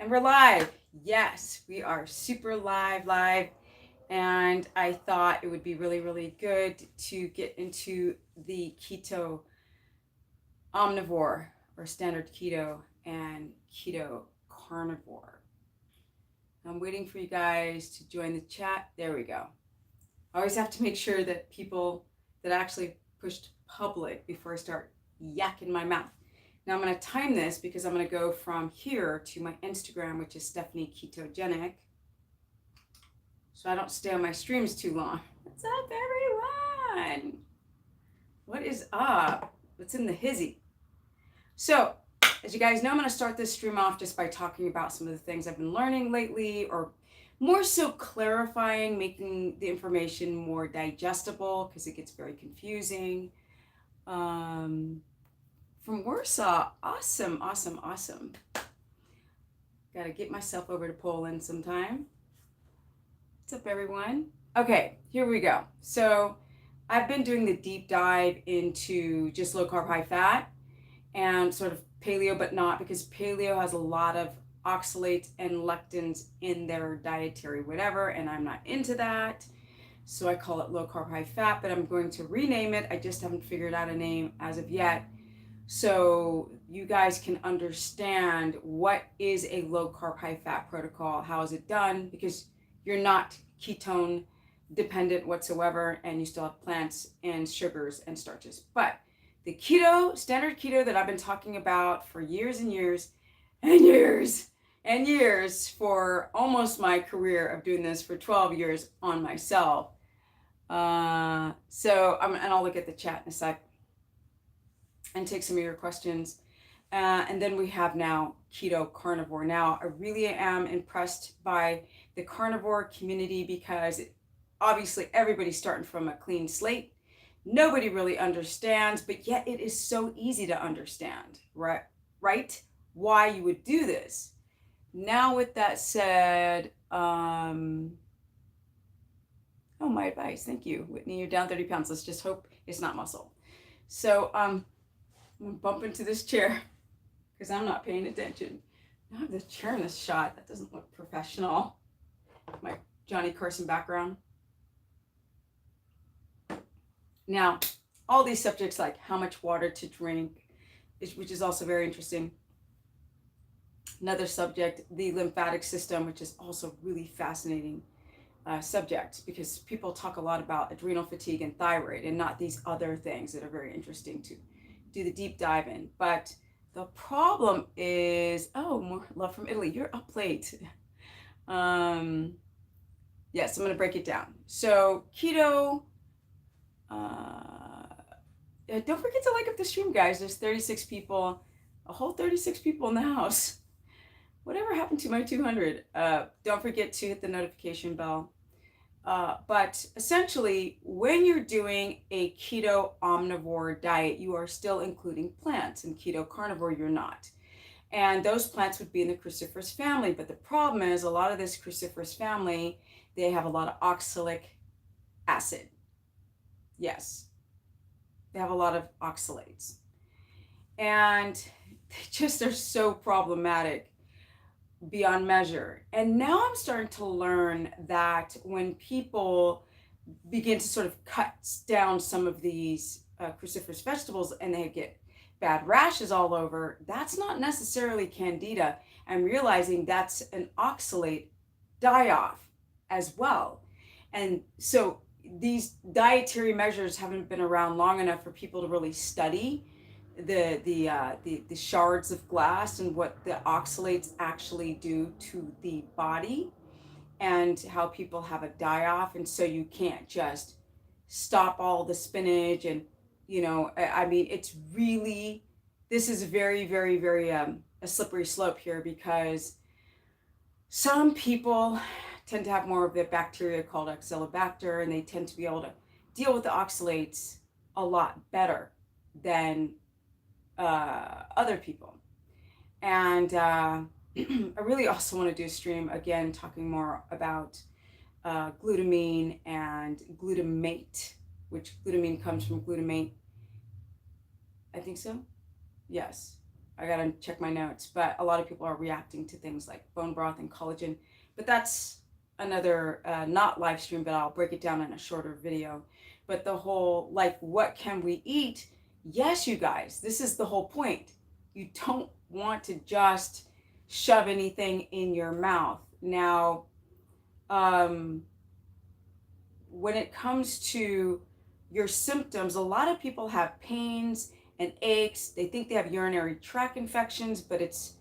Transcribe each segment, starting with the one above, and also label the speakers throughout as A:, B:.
A: And we're live. Yes, we are super live. And I thought it would be really, really good to get into the keto omnivore or standard keto and keto carnivore. I'm waiting for you guys to join the chat. There we go. I always have to make sure that people that actually pushed public before I start yakking my mouth. Now I'm going to time this because I'm going to go from here to my Instagram, which is Stephanie Ketogenic, so I don't stay on my streams too long. What's up, everyone? What is up? What's in the hizzy? So, as you guys know, I'm going to start this stream off just by talking about some of the things I've been learning lately, or more so clarifying, making the information more digestible because it gets very confusing. From Warsaw, awesome. Gotta get myself over to Poland sometime. What's up, everyone? Okay, here we go. So I've been doing the deep dive into just low carb, high fat, and sort of paleo, but not, because paleo has a lot of oxalates and lectins in their dietary whatever, and I'm not into that. So I call it low carb, high fat, but I'm going to rename it. I just haven't figured out a name as of yet. So you guys can understand what is a low carb, high fat protocol, how is it done, because you're not ketone dependent whatsoever, and you still have plants and sugars and starches. But the keto, standard keto that I've been talking about for years and years and years and years, for almost my career of doing this for 12 years on myself. And I'll look at the chat in a sec and take some of your questions. And then we have now Keto Carnivore. Now, I really am impressed by the carnivore community because obviously everybody's starting from a clean slate. Nobody really understands, but yet it is so easy to understand, right? Why you would do this. Now, with that said, oh, my advice, thank you, Whitney, you're down 30 pounds. Let's just hope it's not muscle. So, I'm gonna bump into this chair because I'm not paying attention. I have this chair in this shot. That doesn't look professional. My Johnny Carson background. Now, all these subjects like how much water to drink, which is also very interesting. Another subject, the lymphatic system, which is also really fascinating subject, because people talk a lot about adrenal fatigue and thyroid and not these other things that are very interesting to do the deep dive in. But the problem is, oh, more love from Italy. You're up late. Yes, I'm going to break it down. So keto, don't forget to like up the stream, guys. There's 36 people, a whole 36 people in the house. Whatever happened to my 200? Don't forget to hit the notification bell. But essentially, when you're doing a keto omnivore diet, you are still including plants. In keto carnivore, you're not. And those plants would be in the cruciferous family. But the problem is, a lot of this cruciferous family, they have a lot of oxalic acid. Yes, they have a lot of oxalates. And they just are so problematic beyond measure. And now I'm starting to learn that when people begin to sort of cut down some of these cruciferous vegetables and they get bad rashes all over, that's not necessarily candida. I'm realizing that's an oxalate die-off as well. And so these dietary measures haven't been around long enough for people to really study the shards of glass and what the oxalates actually do to the body, and how people have a die-off. And so you can't just stop all the spinach, and I mean, it's really, this is very, very, very a slippery slope here, because some people tend to have more of the bacteria called Oxalobacter, and they tend to be able to deal with the oxalates a lot better than other people. And I really also want to do a stream again talking more about glutamine and glutamate, which glutamine comes from glutamate. I think so. Yes. I gotta check my notes, but a lot of people are reacting to things like bone broth and collagen. But that's another, not live stream, but I'll break it down in a shorter video. But the whole, like, what can we eat? Yes, you guys, this is the whole point. You don't want to just shove anything in your mouth. Now, when it comes to your symptoms, a lot of people have pains and aches. They think they have urinary tract infections, but it's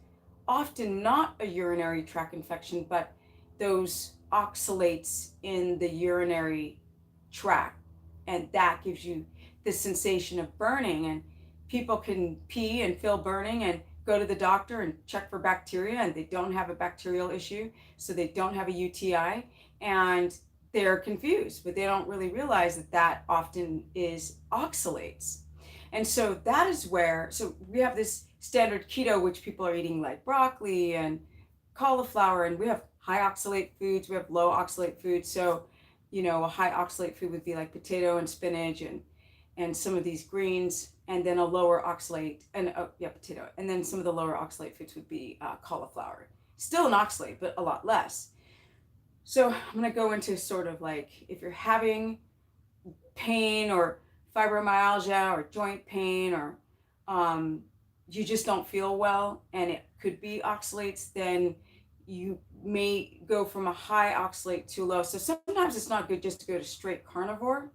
A: often not a urinary tract infection, but those oxalates in the urinary tract. And that gives you the sensation of burning. And people can pee and feel burning and go to the doctor and check for bacteria, and they don't have a bacterial issue, so they don't have a UTI. And they're confused, but they don't really realize that that often is oxalates. And so that is where, so we have this standard keto, which people are eating like broccoli and cauliflower, and we have high oxalate foods, we have low oxalate foods. So, a high oxalate food would be like potato and spinach and some of these greens, and then a lower oxalate, and potato. And then some of the lower oxalate foods would be cauliflower. Still an oxalate, but a lot less. So I'm going to go into sort of like, if you're having pain or fibromyalgia or joint pain, or you just don't feel well, and it could be oxalates, then you may go from a high oxalate to low. So sometimes it's not good just to go to straight carnivore,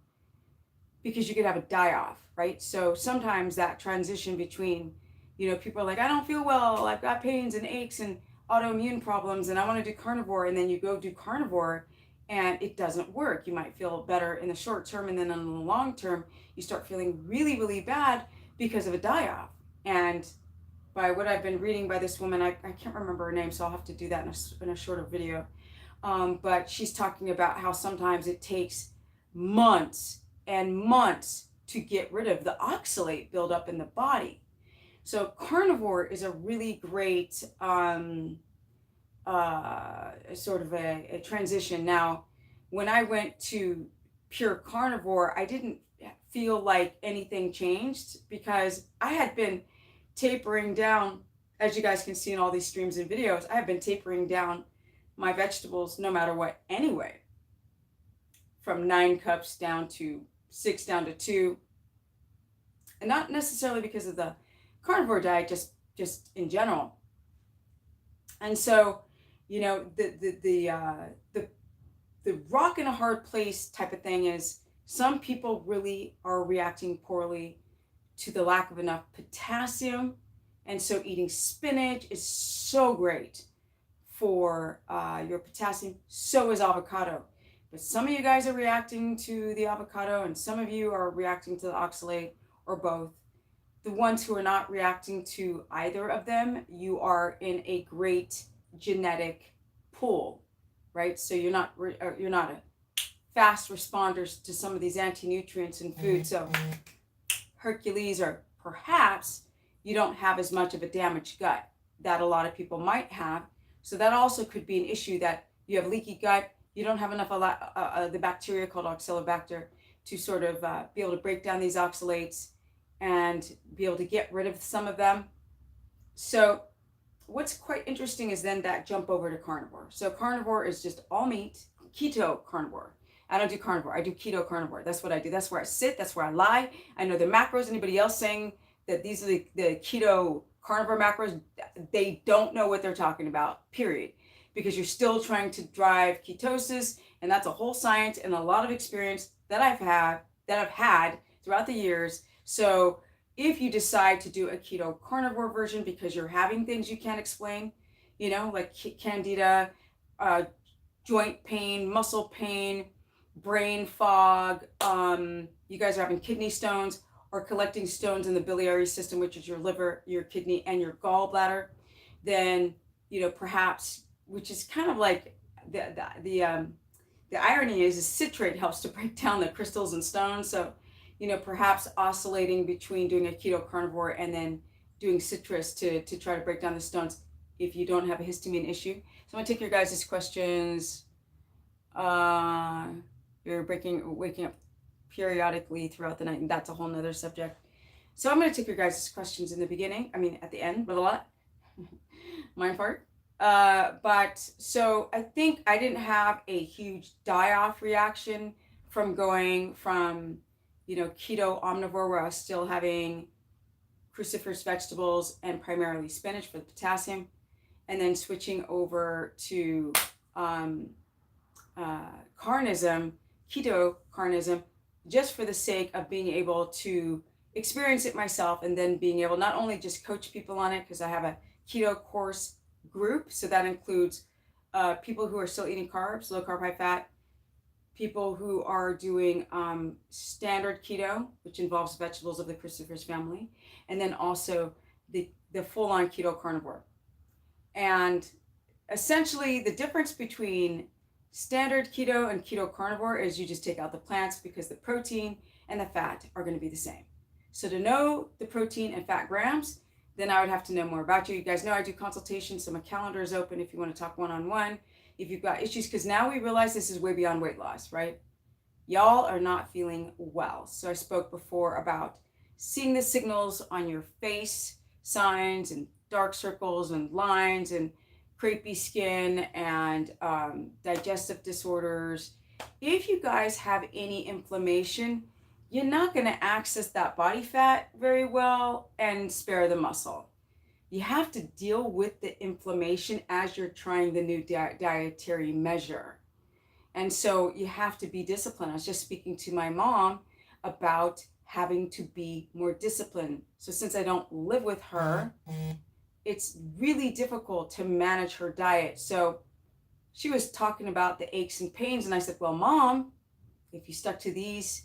A: because you could have a die-off, right? So sometimes that transition between, people are like, I don't feel well, I've got pains and aches and autoimmune problems, and I want to do carnivore, and then you go do carnivore and it doesn't work. You might feel better in the short term, and then in the long term you start feeling really, really bad because of a die-off. And by what I've been reading by this woman, I can't remember her name, so I'll have to do that in a shorter video, but she's talking about how sometimes it takes months and months to get rid of the oxalate buildup in the body. So carnivore is a really great sort of a transition. Now, when I went to pure carnivore, I didn't feel like anything changed, because I had been tapering down, as you guys can see in all these streams and videos, I have been tapering down my vegetables no matter what anyway, from 9 cups down to 6, down to 2, and not necessarily because of the carnivore diet, just in general. And so, the rock in a hard place type of thing is, some people really are reacting poorly to the lack of enough potassium, and so eating spinach is so great for your potassium. So is avocado. But some of you guys are reacting to the avocado, and some of you are reacting to the oxalate, or both. The ones who are not reacting to either of them, you are in a great genetic pool, right? So you're not a fast responders to some of these anti-nutrients in food. So Hercules, or perhaps you don't have as much of a damaged gut that a lot of people might have. So that also could be an issue, that you have leaky gut, you don't have enough the bacteria called oxalobacter to sort of be able to break down these oxalates and be able to get rid of some of them. So what's quite interesting is then that jump over to carnivore. So carnivore is just all meat, keto carnivore. I don't do carnivore, I do keto carnivore. That's what I do. That's where I sit, that's where I lie. I know the macros. Anybody else saying that these are the keto carnivore macros, they don't know what they're talking about, period. Because you're still trying to drive ketosis, and that's a whole science and a lot of experience that I've had throughout the years. So if you decide to do a keto carnivore version because you're having things you can't explain, like candida, joint pain, muscle pain, brain fog, you guys are having kidney stones or collecting stones in the biliary system, which is your liver, your kidney, and your gallbladder, then, perhaps, which is kind of like the irony is citrate helps to break down the crystals and stones. So, perhaps oscillating between doing a keto carnivore and then doing citrus to try to break down the stones if you don't have a histamine issue. So I'm gonna take your guys' questions. You're waking up periodically throughout the night, and that's a whole nother subject. So I'm going to take your guys' questions in the beginning. At the end, blah, blah, blah. My part. But so I think I didn't have a huge die-off reaction from going from, keto omnivore, where I was still having cruciferous vegetables and primarily spinach for the potassium, and then switching over to carnism, keto carnism, just for the sake of being able to experience it myself, and then being able not only just coach people on it, because I have a keto course group, so that includes people who are still eating carbs, low carb, high fat, people who are doing standard keto, which involves vegetables of the cruciferous family, and then also the full-on keto carnivore. And essentially the difference between standard keto and keto carnivore is you just take out the plants, because the protein and the fat are going to be the same. So to know the protein and fat grams, then I would have to know more about you. You guys know I do consultations, so my calendar is open if you want to talk one-on-one. If you've got issues, because now we realize this is way beyond weight loss, right? Y'all are not feeling well. So I spoke before about seeing the signals on your face, signs and dark circles and lines and crepey skin and digestive disorders. If you guys have any inflammation, you're not going to access that body fat very well and spare the muscle. You have to deal with the inflammation as you're trying the new dietary measure. And so you have to be disciplined. I was just speaking to my mom about having to be more disciplined. So since I don't live with her, it's really difficult to manage her diet. So she was talking about the aches and pains, and I said, well, Mom, if you stuck to these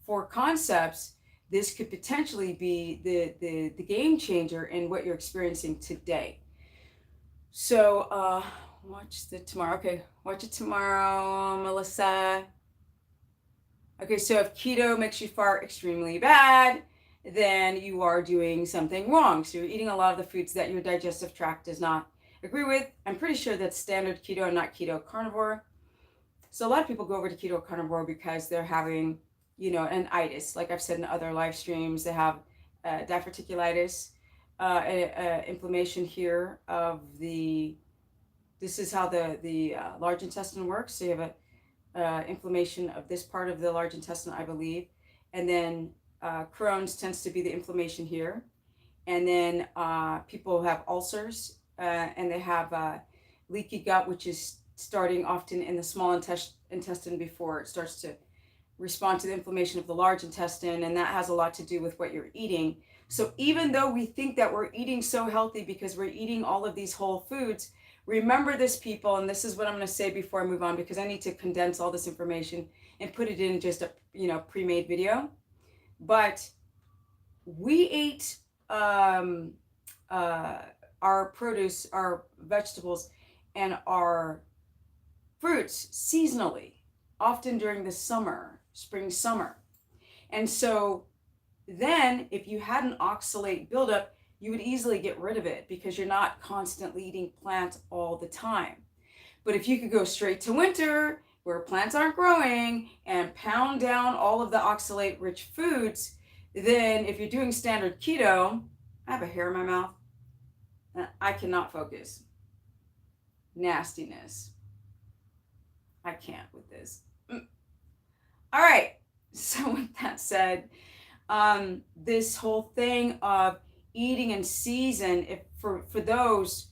A: 4 concepts, this could potentially be the game changer in what you're experiencing today. So watch it tomorrow. Okay, watch it tomorrow, Melissa. Okay, so if keto makes you fart extremely bad, then you are doing something wrong. So you're eating a lot of the foods that your digestive tract does not agree with. I'm pretty sure that's standard keto and not keto carnivore. So a lot of people go over to keto carnivore because they're having, an itis. Like I've said in other live streams, they have diverticulitis, inflammation here of this is how the large intestine works. So you have a inflammation of this part of the large intestine, I believe. And then Crohn's tends to be the inflammation here. And then people have ulcers and they have leaky gut, which is starting often in the small intestine before it starts to respond to the inflammation of the large intestine. And that has a lot to do with what you're eating. So even though we think that we're eating so healthy because we're eating all of these whole foods, remember this, people, and this is what I'm going to say before I move on, because I need to condense all this information and put it in just a pre-made video. But we ate our produce, our vegetables, and our fruits seasonally, often during the spring, summer. And so then if you had an oxalate buildup, you would easily get rid of it because you're not constantly eating plants all the time. But if you could go straight to winter where plants aren't growing and pound down all of the oxalate rich foods, then if you're doing standard keto, I have a hair in my mouth. I cannot focus. Nastiness. I can't with this. All right. So with that said, this whole thing of eating in season, if for those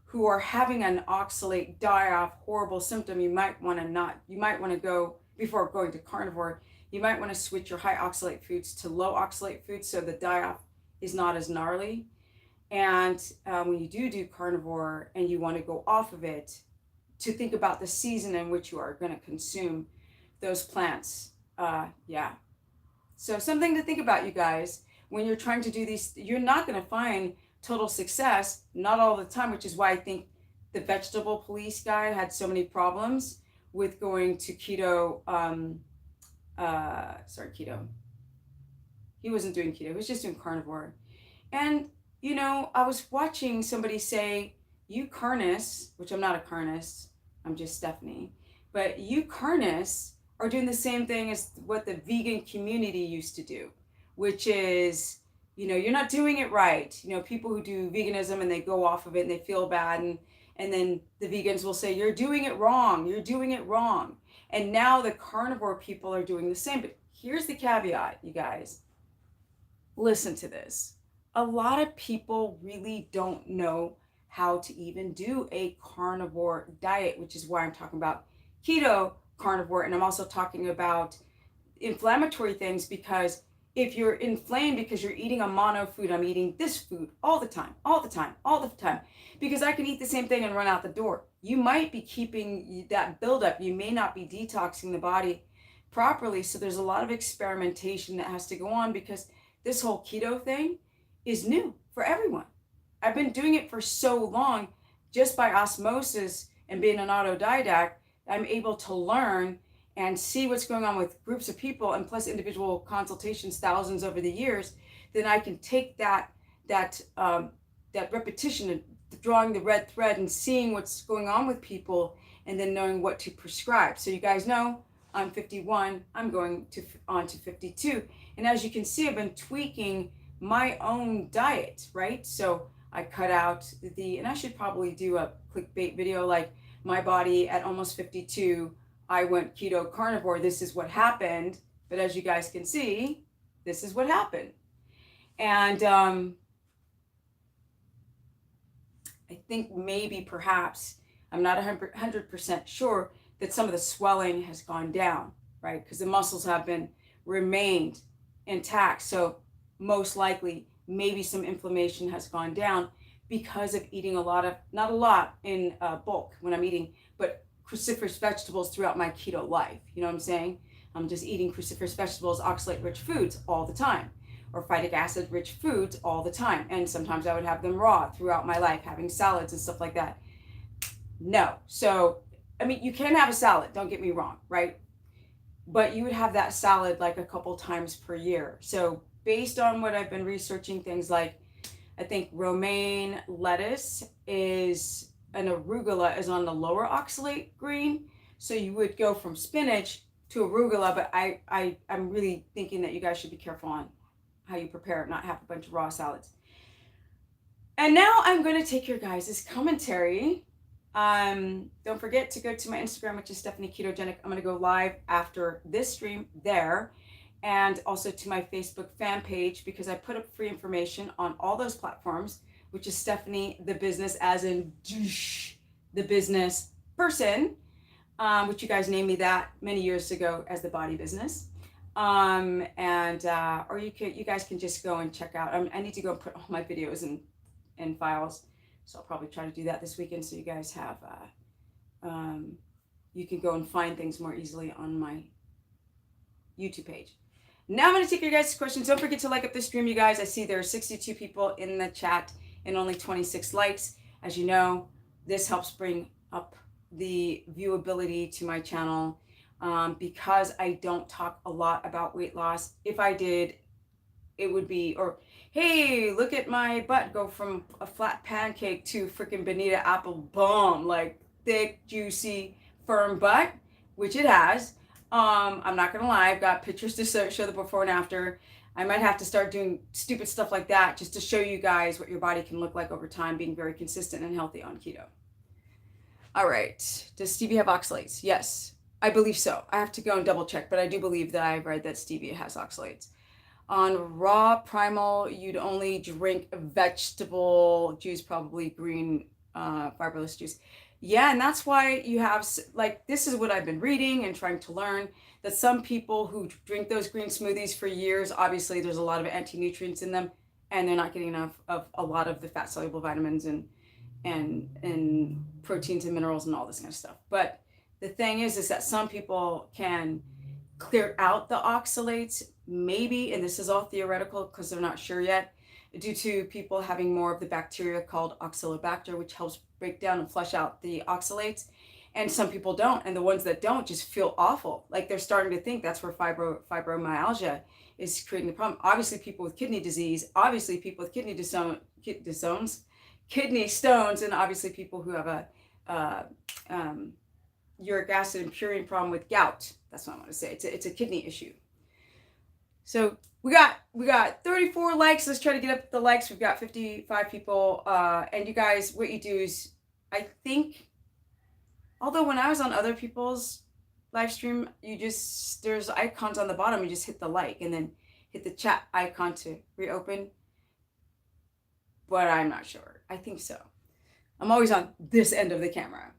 A: who are having an oxalate die-off horrible symptom, you might want to go, before going to carnivore, you might want to switch your high oxalate foods to low oxalate foods so the die-off is not as gnarly. And when you do carnivore and you want to go off of it, to think about the season in which you are going to consume those plants. So something to think about, you guys. When you're trying to do these, you're not going to find total success, not all the time, which is why I think the vegetable police guy had so many problems with going to keto. Keto. He wasn't doing keto. He was just doing carnivore. And, I was watching somebody say, you carnists, which I'm not a carnist, I'm just Stephanie, but you carnists are doing the same thing as what the vegan community used to do, which is you're not doing it right. People who do veganism and they go off of it and they feel bad, and then the vegans will say, you're doing it wrong, you're doing it wrong. And now the carnivore people are doing the same. But here's the caveat, you guys. Listen to this. A lot of people really don't know how to even do a carnivore diet, which is why I'm talking about keto carnivore. And I'm also talking about inflammatory things, because if you're inflamed because you're eating a mono food, I'm eating this food all the time, all the time, all the time, because I can eat the same thing and run out the door. You might be keeping that buildup. You may not be detoxing the body properly. So there's a lot of experimentation that has to go on, because this whole keto thing is new for everyone. I've been doing it for so long, just by osmosis and being an autodidact. I'm able to learn and see what's going on with groups of people, and plus individual consultations, thousands over the years. Then I can take that repetition and drawing the red thread and seeing what's going on with people, and then knowing what to prescribe. So you guys know I'm 51. I'm going on to 52, and as you can see, I've been tweaking my own diet, right? So I cut out and I should probably do a clickbait video like, my body at almost 52, I went keto carnivore, this is what happened. But as you guys can see, this is what happened. And I think maybe perhaps, I'm not 100% sure, that some of the swelling has gone down, right? Because the muscles have remained intact. So most likely, maybe some inflammation has gone down because of eating not a lot in bulk when I'm eating, but cruciferous vegetables throughout my keto life. You know what I'm saying? I'm just eating cruciferous vegetables, oxalate-rich foods all the time, or phytic acid-rich foods all the time. And sometimes I would have them raw throughout my life, having salads and stuff like that. No. So, I mean, you can have a salad, don't get me wrong, right? But you would have that salad like a couple times per year. So based on what I've been researching, things like, I think romaine lettuce and arugula is on the lower oxalate green. So you would go from spinach to arugula, but I'm really thinking that you guys should be careful on how you prepare it, not have a bunch of raw salads. And now I'm going to take your guys' commentary. Don't forget to go to my Instagram, which is Stephanie Ketogenic. I'm going to go live after this stream there. And also to my Facebook fan page, because I put up free information on all those platforms, which is Stephanie the Business, as in the business person, which you guys named me that many years ago as the body business. Or you guys can just go and check out. I need to go and put all my videos in files, so I'll probably try to do that this weekend, so you guys have you can go and find things more easily on my YouTube page. Now I'm going to take your guys' questions. Don't forget to like up this stream, you guys. I see there are 62 people in the chat and only 26 likes. As you know, this helps bring up the viewability to my channel, because I don't talk a lot about weight loss. If I did, it would be, or hey, look at my butt go from a flat pancake to freaking bonita apple bomb, like thick, juicy, firm butt, which it has. I'm not gonna lie, I've got pictures to show the before and after. I might have to start doing stupid stuff like that just to show you guys what your body can look like over time, being very consistent and healthy on keto. All right, does stevia have oxalates? Yes, I believe so. I have to go and double check, but I do believe that I've read that stevia has oxalates. On raw primal, you'd only drink vegetable juice, probably green fibrous juice. Yeah, and that's why you have, like, this is what I've been reading and trying to learn, that some people who drink those green smoothies for years, obviously there's a lot of anti-nutrients in them, and they're not getting enough of a lot of the fat-soluble vitamins and proteins and minerals and all this kind of stuff. But the thing is that some people can clear out the oxalates, maybe, and this is all theoretical because they're not sure yet, due to people having more of the bacteria called oxalobacter, which helps break down and flush out the oxalates. And some people don't, and the ones that don't just feel awful, like they're starting to think that's where fibromyalgia is creating the problem. Obviously people with kidney disease, obviously people with kidney stones, and obviously people who have a uric acid and purine problem with gout. That's what I want to say. It's a kidney issue. So we got 34 likes. Let's try to get up the likes. We've got 55 people. And you guys, what you do is, I think, although when I was on other people's live stream, there's icons on the bottom. You just hit the like and then hit the chat icon to reopen. But I'm not sure. I think so. I'm always on this end of the camera.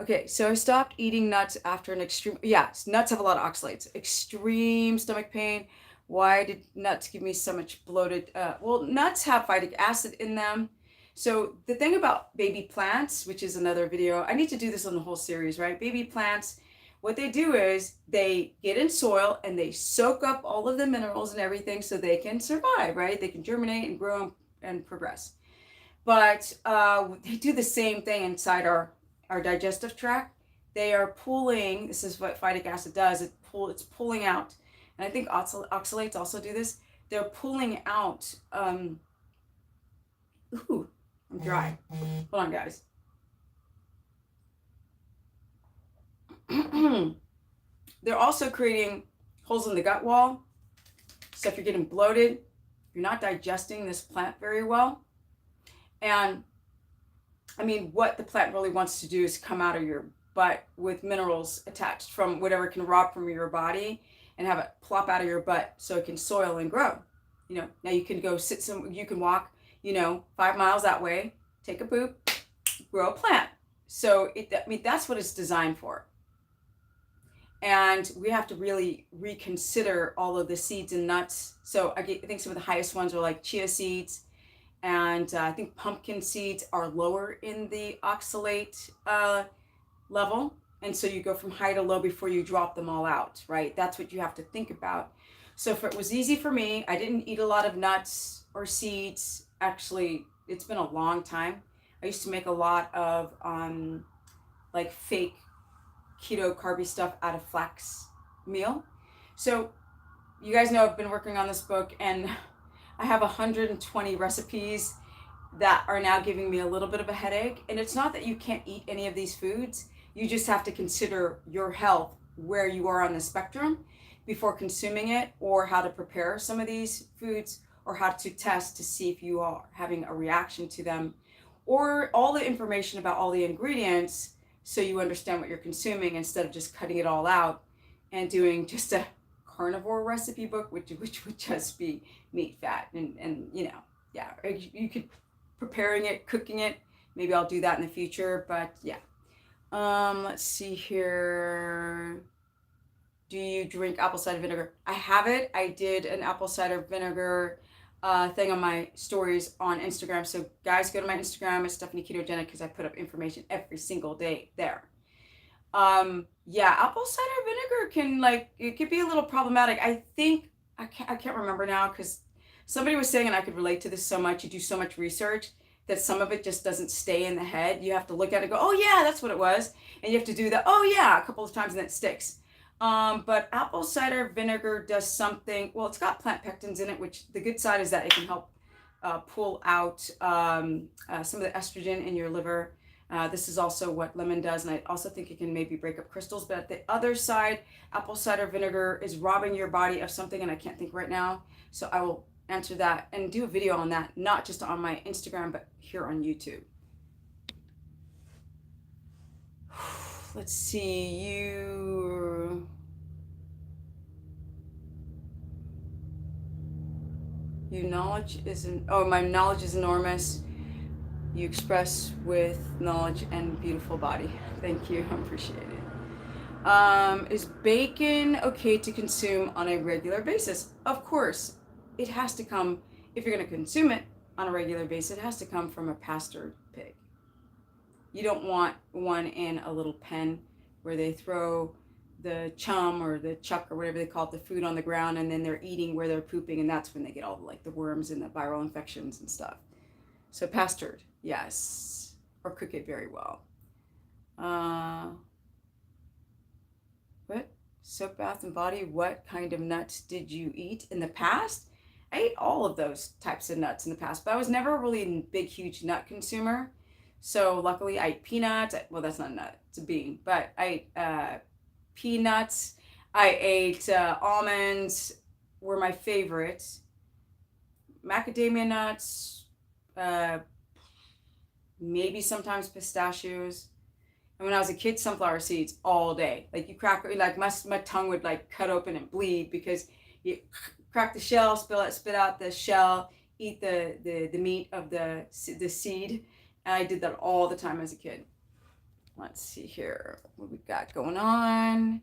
A: Okay, so I stopped eating nuts after an extreme, nuts have a lot of oxalates. Extreme stomach pain. Why did nuts give me so much bloated? Well, nuts have phytic acid in them. So the thing about baby plants, which is another video, I need to do this on the whole series, right? Baby plants, what they do is they get in soil and they soak up all of the minerals and everything so they can survive, right? They can germinate and grow and progress. But they do the same thing inside our digestive tract. They are pulling, this is what phytic acid does, it's pulling out, and I think oxalates also do this, they're pulling out, ooh, I'm dry. Hold on, guys. They're also creating holes in the gut wall. So if you're getting bloated, you're not digesting this plant very well. And I mean, what the plant really wants to do is come out of your butt with minerals attached from whatever can rob from your body and have it plop out of your butt so it can soil and grow. You know, now you can go you can walk, 5 miles that way, take a poop, grow a plant. So that's what it's designed for. And we have to really reconsider all of the seeds and nuts. So I think some of the highest ones are like chia seeds, and I think pumpkin seeds are lower in the oxalate level. And so you go from high to low before you drop them all out, right? That's what you have to think about. So if it was easy for me, I didn't eat a lot of nuts or seeds. Actually, it's been a long time. I used to make a lot of like fake keto carby stuff out of flax meal. So you guys know I've been working on this book, and I have 120 recipes that are now giving me a little bit of a headache. And it's not that you can't eat any of these foods. You just have to consider your health, where you are on the spectrum before consuming it, or how to prepare some of these foods, or how to test to see if you are having a reaction to them, or all the information about all the ingredients so you understand what you're consuming instead of just cutting it all out and doing just a carnivore recipe book, which would just be meat, fat, and you could preparing it, cooking it. Maybe I'll do that in the future, but yeah. Let's see here. Do you drink apple cider vinegar? I have it. I did an apple cider vinegar thing on my stories on Instagram. So guys, go to my Instagram. It's Stephanie Ketogenic, because I put up information every single day there. Apple cider vinegar it could be a little problematic. I think, I can't remember now, because somebody was saying, and I could relate to this so much, you do so much research that some of it just doesn't stay in the head. You have to look at it and go, oh yeah, that's what it was. And you have to do that, oh yeah, a couple of times, and it sticks. But apple cider vinegar does something, well, it's got plant pectins in it, which the good side is that it can help pull out some of the estrogen in your liver. This is also what lemon does, and I also think it can maybe break up crystals. But at the other side, apple cider vinegar is robbing your body of something, and I can't think right now. So I will answer that and do a video on that, not just on my Instagram, but here on YouTube. Let's see, my knowledge is enormous. You express with knowledge and beautiful body. Thank you, I appreciate it. Is bacon okay to consume on a regular basis? Of course, it has to come, if you're going to consume it on a regular basis, it has to come from a pastured pig. You don't want one in a little pen where they throw the chum or the chuck or whatever they call it, the food on the ground, and then they're eating where they're pooping, and that's when they get all the worms and the viral infections and stuff. So pastured, yes, or cook it very well. What? Soap bath and body, what kind of nuts did you eat in the past? I ate all of those types of nuts in the past, but I was never really a big, huge nut consumer. So luckily I ate peanuts. Well, that's not a nut, it's a bean, but I ate peanuts. I ate almonds. were my favorites. Macadamia nuts, uh, maybe sometimes pistachios. And when I was a kid, sunflower seeds all day. Like you crack, like my tongue would like cut open and bleed because you crack the shell, spit out the shell, eat the meat of the seed. And I did that all the time as a kid. Let's see here what we've got going on.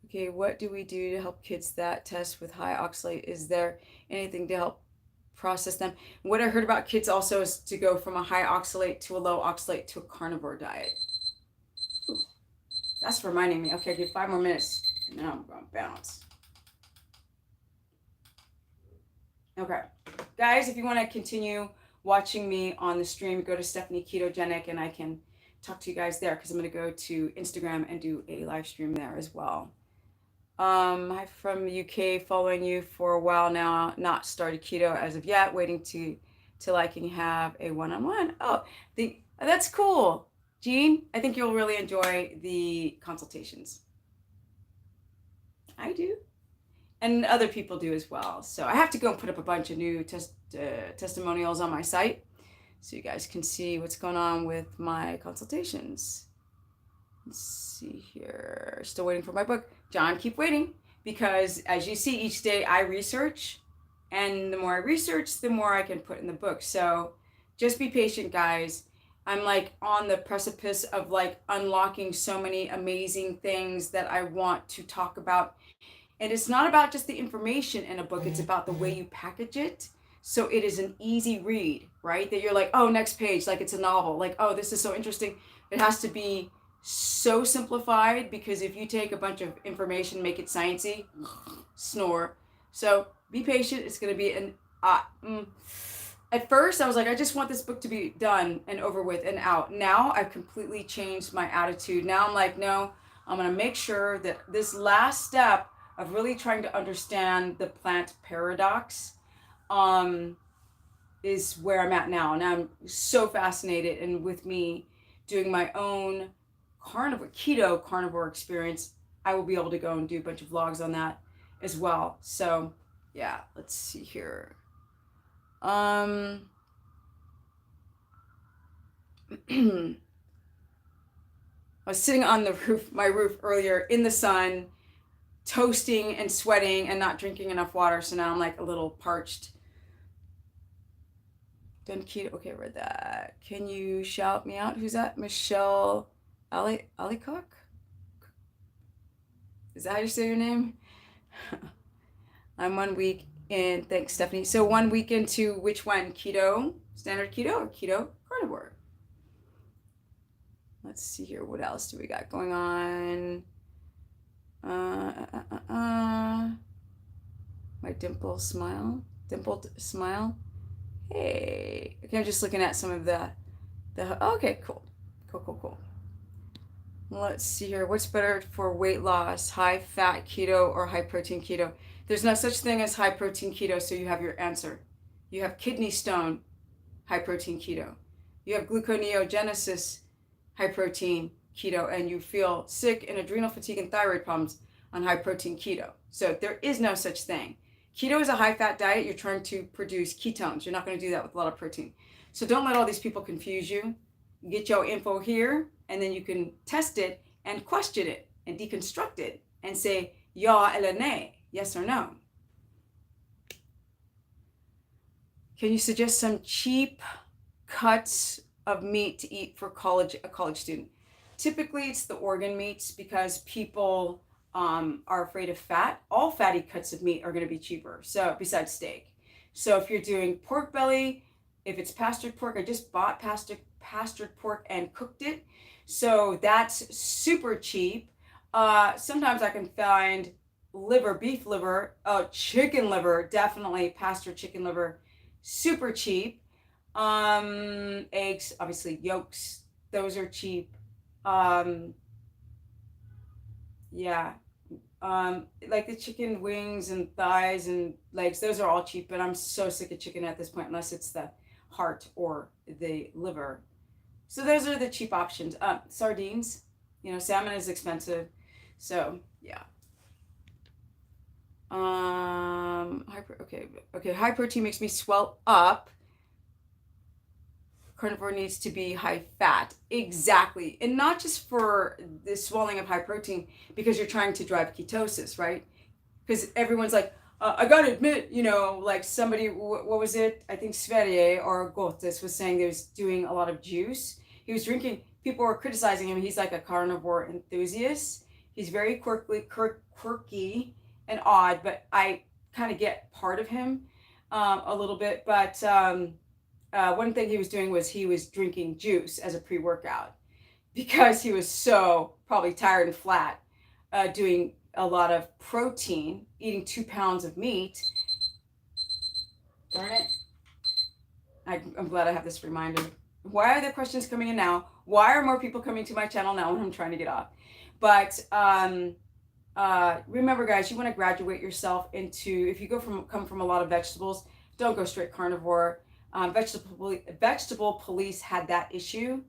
A: Okay, what do we do to help kids that test with high oxalate? Is there anything to help process them? What I heard about kids also is to go from a high oxalate to a low oxalate to a carnivore diet. Ooh, that's reminding me. Okay, I get 5 more minutes and then I'm going to bounce. Okay, guys, if you want to continue watching me on the stream, go to Stephanie Ketogenic and I can talk to you guys there because I'm going to go to Instagram and do a live stream there as well. Hi from the UK, following you for a while now, not started keto as of yet, waiting till I can have a one-on-one. Oh, that's cool. Jean, I think you'll really enjoy the consultations. I do. And other people do as well. So I have to go and put up a bunch of new testimonials on my site so you guys can see what's going on with my consultations. Let's see here. Still waiting for my book. John, keep waiting, because as you see, each day I research, and the more I research, the more I can put in the book. So just be patient, guys. I'm like on the precipice of like unlocking so many amazing things that I want to talk about. And it's not about just the information in a book, it's about the way you package it. So it is an easy read, right? That you're like, oh, next page, like it's a novel. Like, oh, this is so interesting. It has to be so simplified, because if you take a bunch of information, make it sciencey, snore. So be patient. It's going to be an at first I was like, I just want this book to be done and over with and out. Now I've completely changed my attitude. Now I'm like, no, I'm going to make sure that this last step of really trying to understand the plant paradox is where I'm at now. And I'm so fascinated, and with me doing my own keto carnivore experience, I will be able to go and do a bunch of vlogs on that as well. So yeah, let's see here. I was sitting on the roof, my roof earlier in the sun, toasting and sweating and not drinking enough water. So now I'm like a little parched. Done keto. Okay, read that. Can you shout me out? Who's that? Michelle Alicock? Is that how you say your name? I'm 1 week in. Thanks, Stephanie. So 1 week into which one? Keto, standard keto, or keto carnivore? Let's see here. What else do we got going on? My dimpled smile. Hey. Okay, I'm just looking at some of the okay, cool. Let's see here. What's better for weight loss? High fat keto or high protein keto? There's no such thing as high protein keto, so you have your answer. You have kidney stone, high protein keto. You have gluconeogenesis, high protein keto, and you feel sick and adrenal fatigue and thyroid problems on high protein keto. So there is no such thing. Keto is a high fat diet. You're trying to produce ketones. You're not going to do that with a lot of protein. So don't let all these people confuse you. Get your info here, and then you can test it and question it and deconstruct it and say, ja eller nej, yes or no. Can you suggest some cheap cuts of meat to eat for a college student? Typically, it's the organ meats, because people are afraid of fat. All fatty cuts of meat are going to be cheaper, so besides steak. So if you're doing pork belly, if it's pastured pork, I just bought pastured pork and cooked it, so that's super cheap. Sometimes I can find beef liver, chicken liver, definitely pastured chicken liver, super cheap. Eggs, obviously yolks, those are cheap. Yeah. Like the chicken wings and thighs and legs, those are all cheap, but I'm so sick of chicken at this point, unless it's the heart or the liver. So those are the cheap options. Sardines, salmon is expensive. So yeah. Okay. High protein makes me swell up. Carnivore needs to be high fat. Exactly. And not just for the swelling of high protein because you're trying to drive ketosis, right? Because everyone's like, I gotta admit, like somebody, what was it? I think Sverige or Gottes was saying they was doing a lot of juice. He was drinking, people were criticizing him. He's like a carnivore enthusiast. He's very quirky and odd, but I kind of get part of him a little bit. But one thing he was doing was he was drinking juice as a pre-workout because he was so probably tired and flat doing a lot of protein, eating 2 pounds of meat. Darn it. I'm glad I have this reminder. Why are there questions coming in now? Why are more people coming to my channel now when I'm trying to get off? But remember, guys, you want to graduate yourself into, if you come from a lot of vegetables, don't go straight carnivore. Vegetable police had that issue.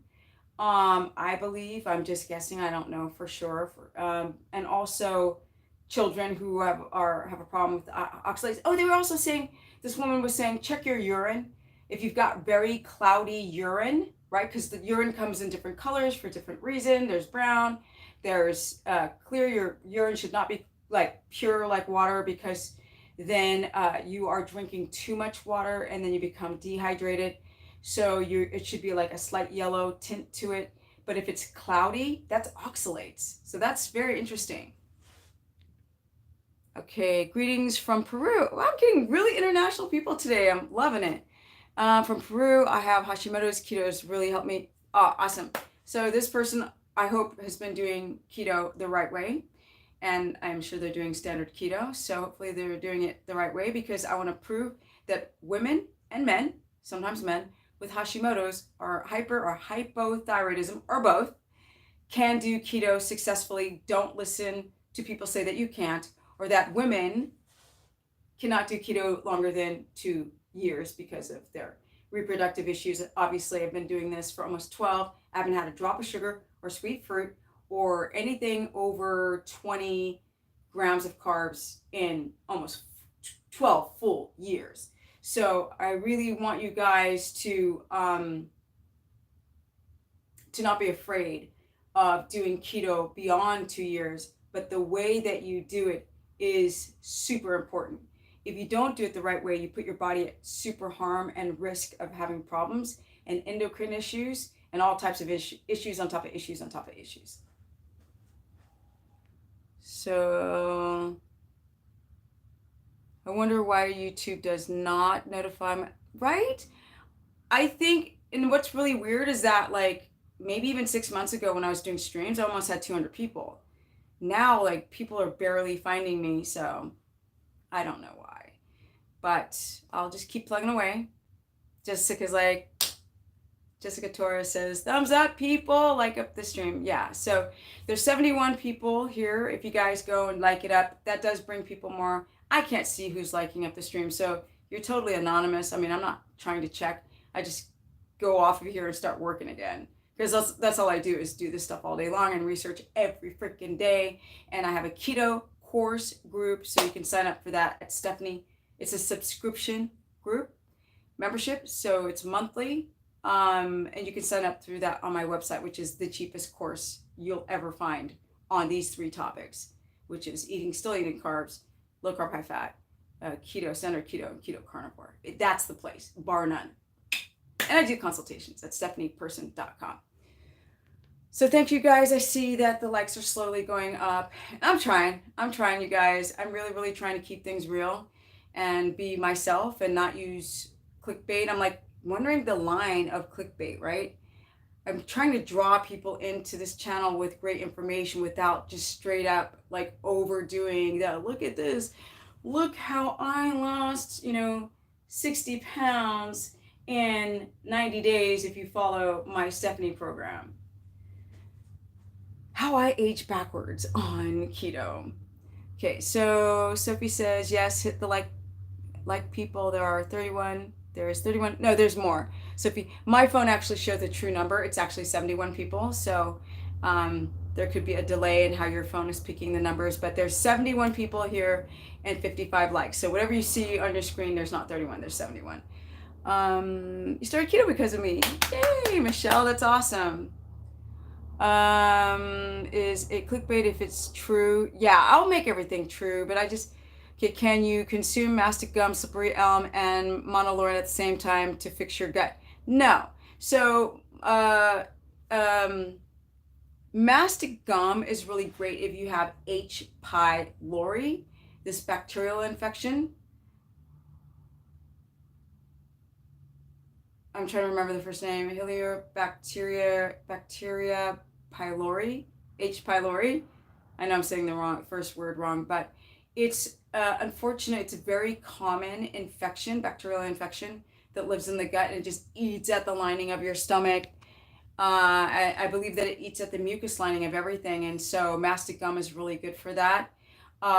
A: I believe, I'm just guessing, I don't know for sure. And also children who have a problem with oxalates. Oh, they were also saying, this woman was saying, check your urine. If you've got very cloudy urine, right? Because the urine comes in different colors for different reason. There's brown, there's clear. Your urine should not be like pure like water, because then you are drinking too much water and then you become dehydrated. So it should be like a slight yellow tint to it. But if it's cloudy, that's oxalates. So that's very interesting. Okay, greetings from Peru. Well, I'm getting really international people today. I'm loving it. From Peru, I have Hashimoto's. Keto's really helped me. Oh, awesome. So this person, I hope, has been doing keto the right way. And I'm sure they're doing standard keto. So hopefully they're doing it the right way, because I want to prove that women and men, sometimes men, with Hashimoto's or hyper or hypothyroidism or both can do keto successfully. Don't listen to people say that you can't, or that women cannot do keto longer than 2 years because of their reproductive issues. Obviously, I've been doing this for almost 12. I haven't had a drop of sugar or sweet fruit or anything over 20 grams of carbs in almost 12 full years. So I really want you guys to not be afraid of doing keto beyond 2 years, but the way that you do it is super important. If you don't do it the right way, you put your body at super harm and risk of having problems and endocrine issues and all types of issues on top of issues on top of issues. So I wonder why YouTube does not notify me, right? I think, and what's really weird is that, like, maybe even 6 months ago when I was doing streams, I almost had 200 people. Now, like, people are barely finding me, so I don't know why. But I'll just keep plugging away. Jessica's like, Jessica Torres says, thumbs up, people, like up the stream. Yeah, so there's 71 people here. If you guys go and like it up, that does bring people more. I can't see who's liking up the stream, so you're totally anonymous. I mean, I'm not trying to check. I just go off of here and start working again, because that's all I do, is do this stuff all day long and research every freaking day. And I have a keto course group, so you can sign up for that at Stephanie. It's a subscription group membership, so it's monthly. And you can sign up through that on my website, which is the cheapest course you'll ever find on these 3 topics, which is still eating carbs, low carb, high fat, keto, standard keto, and keto carnivore. That's the place, bar none. And I do consultations at stephanieperson.com. So thank you guys. I see that the likes are slowly going up. I'm trying, you guys. I'm really, really trying to keep things real and be myself and not use clickbait. I'm like wondering the line of clickbait, right? I'm trying to draw people into this channel with great information without just straight up like overdoing that. Look at this. Look how I lost, 60 pounds in 90 days if you follow my Stephanie program. How I age backwards on keto. Okay, so Sophie says, yes, hit the like people. There are 31. There's 31. No, there's more. Sophie, my phone actually showed the true number. It's actually 71 people. So There could be a delay in how your phone is picking the numbers, but there's 71 people here and 55 likes. So whatever you see on your screen, there's not 31, there's 71. You started keto because of me. Yay, Michelle, that's awesome. Is it clickbait if it's true? Yeah, I'll make everything true, but okay, can you consume mastic gum, slippery elm, and monolaurin at the same time to fix your gut? No. So, mastic gum is really great if you have H. pylori, this bacterial infection. I'm trying to remember the first name. Bacteria pylori, H. pylori. I know I'm saying the first word wrong, but it's unfortunate. It's a very common infection, bacterial infection that lives in the gut and it just eats at the lining of your stomach. I believe that it eats at the mucus lining of everything, and so mastic gum is really good for that.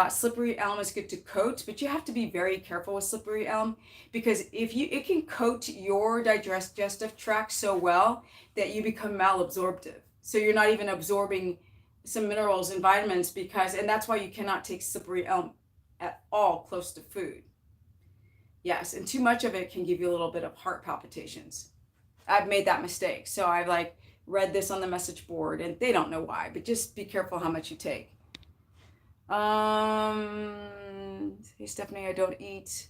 A: Slippery elm is good to coat, but you have to be very careful with slippery elm because it can coat your digestive tract so well that you become malabsorptive. So you're not even absorbing some minerals and vitamins and that's why you cannot take slippery elm at all close to food. Yes, and too much of it can give you a little bit of heart palpitations. I've made that mistake. So I've read this on the message board and they don't know why, but just be careful how much you take. Hey Stephanie, I don't eat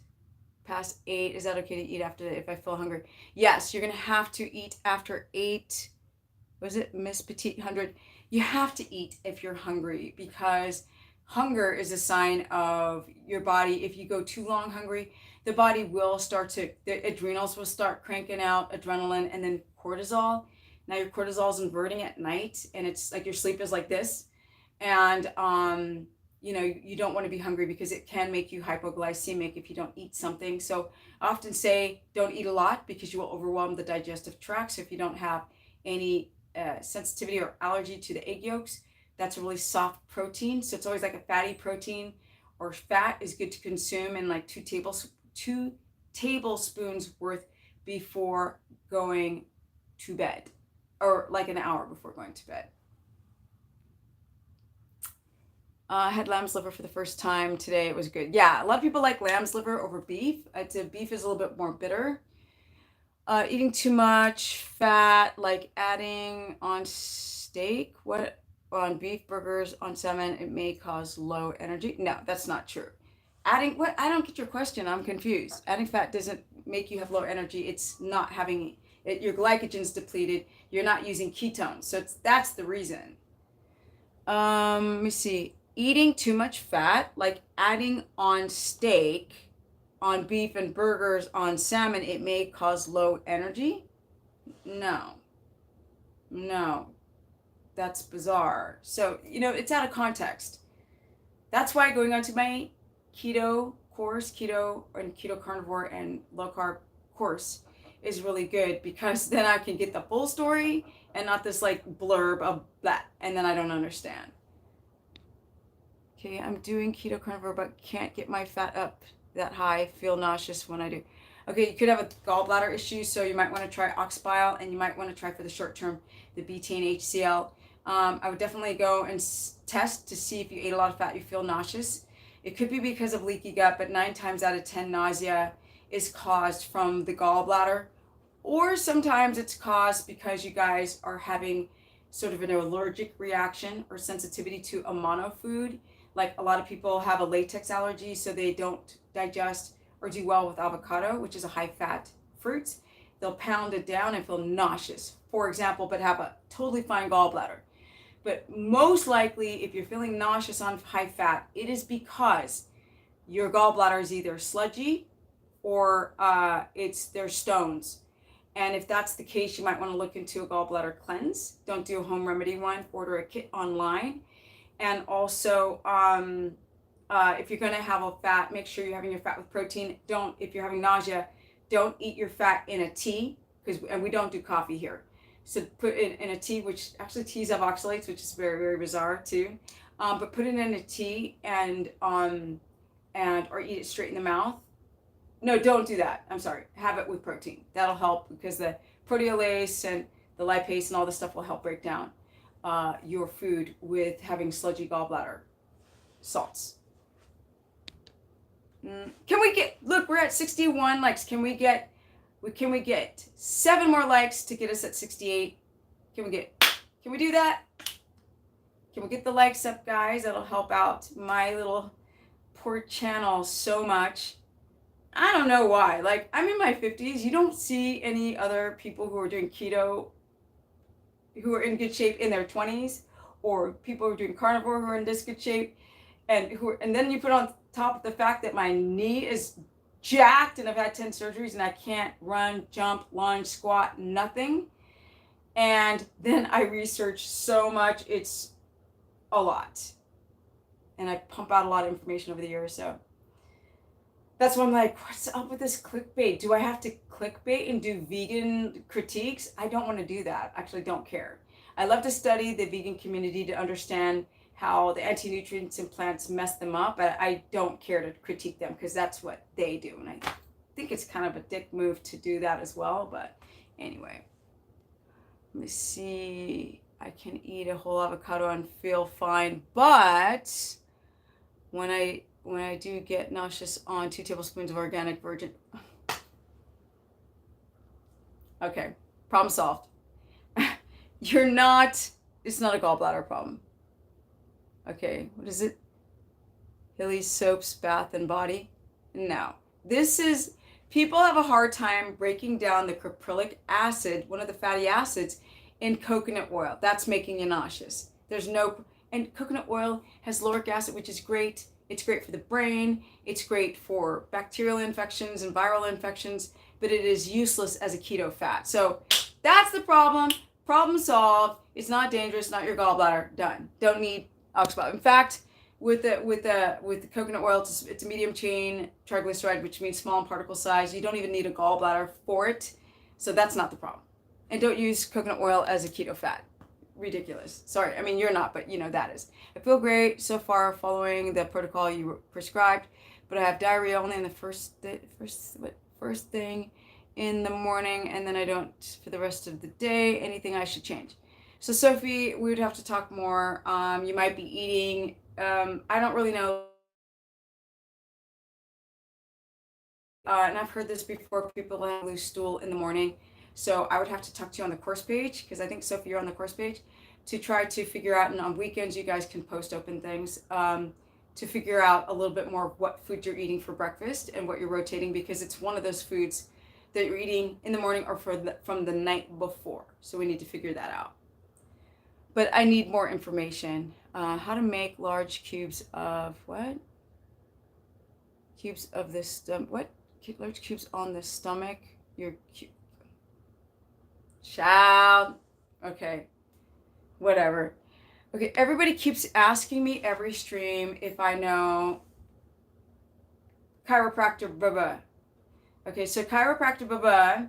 A: past 8. Is that okay to eat after if I feel hungry? Yes, you're gonna have to eat after 8. Was it Miss Petite 100? You have to eat if you're hungry because hunger is a sign of your body. If you go too long hungry, the body will the adrenals will start cranking out adrenaline and then cortisol. Now your cortisol is inverting at night and it's like your sleep is like this. And you don't want to be hungry because it can make you hypoglycemic if you don't eat something. So I often say don't eat a lot because you will overwhelm the digestive tract. So if you don't have any sensitivity or allergy to the egg yolks, that's a really soft protein. So it's always like a fatty protein or fat is good to consume in like 2 tablespoons worth before going to bed, or like an hour before going to bed. I had lamb's liver for the first time today. It was good. Yeah, a lot of people like lamb's liver over beef. I'd say beef is a little bit more bitter. Eating too much fat, like adding on steak, on beef, burgers, on salmon, it may cause low energy. No, that's not true. Adding what? I don't get your question. I'm confused. Adding fat doesn't make you have low energy. It's not having it. Your glycogen's depleted. You're not using ketones, so that's the reason. Let me see. Eating too much fat, like adding on steak, on beef and burgers, on salmon, it may cause low energy. No, that's bizarre. So it's out of context. That's why going on to my keto course, keto and keto carnivore and low carb course is really good because then I can get the full story and not this like blurb of that and then I don't understand. Okay, I'm doing keto carnivore but can't get my fat up that high, feel nauseous when I do. Okay, you could have a gallbladder issue, so you might want to try ox bile and you might want to try for the short term the betaine HCl. I would definitely go and test to see if you ate a lot of fat, you feel nauseous. It could be because of leaky gut, but 9 times out of 10 nausea is caused from the gallbladder, or sometimes it's caused because you guys are having sort of an allergic reaction or sensitivity to a mono food. Like a lot of people have a latex allergy, so they don't digest or do well with avocado, which is a high fat fruit. They'll pound it down and feel nauseous, for example, but have a totally fine gallbladder. But most likely, if you're feeling nauseous on high fat, it is because your gallbladder is either sludgy or there's stones. And if that's the case, you might want to look into a gallbladder cleanse. Don't do a home remedy one. Order a kit online. And also, if you're going to have a fat, make sure you're having your fat with protein. If you're having nausea, don't eat your fat in a tea, and we don't do coffee here. So put it in a tea, which actually teas have oxalates, which is very, very bizarre too. But put it in a tea or eat it straight in the mouth. No, don't do that. I'm sorry. Have it with protein. That'll help because the proteolase and the lipase and all this stuff will help break down. your food with having sludgy gallbladder salts. Can we get, look, we're at 61 likes. Can we get 7 more likes to get us at 68? Can we do that? Can we get the likes up, guys? That'll help out my little poor channel so much. I don't know why. Like, I'm in my 50s. You don't see any other people who are doing keto who are in good shape in their 20s, or people who are doing carnivore who are in this good shape, and then you put on top of the fact that my knee is jacked and I've had 10 surgeries and I can't run, jump, lunge, squat, nothing. And then I research so much. It's a lot. And I pump out a lot of information over the years. So that's why I'm like, what's up with this clickbait? Do I have to clickbait and do vegan critiques? I don't want to do that. Actually, don't care. I love to study the vegan community to understand how the anti-nutrients in plants mess them up, but I don't care to critique them because that's what they do. And I think it's kind of a dick move to do that as well. But anyway, let me see. I can eat a whole avocado and feel fine, but when I do get nauseous on 2 tablespoons of organic virgin. Okay, problem solved. It's not a gallbladder problem. Okay, what is it? Hilly's Soaps, Bath and Body? No. People have a hard time breaking down the caprylic acid, one of the fatty acids, in coconut oil. That's making you nauseous. And coconut oil has lauric acid, which is great. It's great for the brain. It's great for bacterial infections and viral infections, but it is useless as a keto fat. So that's the problem. Problem solved. It's not dangerous, not your gallbladder. Done. Don't need oxalate. In fact, with the coconut oil, it's a medium chain triglyceride, which means small in particle size. You don't even need a gallbladder for it. So that's not the problem. And don't use coconut oil as a keto fat. Ridiculous. Sorry, I mean, you're not, but that is. I feel great so far following the protocol you prescribed, but I have diarrhea only in the first thing in the morning, and then I don't for the rest of the day. Anything I should change? So Sophie, we would have to talk more. You might be eating, I don't really know. And I've heard this before, people have loose stool in the morning. So I would have to talk to you on the course page, because I think, Sophie, you're on the course page, to try to figure out, and on weekends you guys can post open things, to figure out a little bit more of what food you're eating for breakfast and what you're rotating, because it's one of those foods that you're eating in the morning or from the night before. So we need to figure that out. But I need more information. How to make large cubes of what? Cubes of this stomach. What? Large cubes on the stomach. Child. Okay. Whatever. Okay, everybody keeps asking me every stream if I know chiropractor Bubba. Okay, so chiropractor Bubba,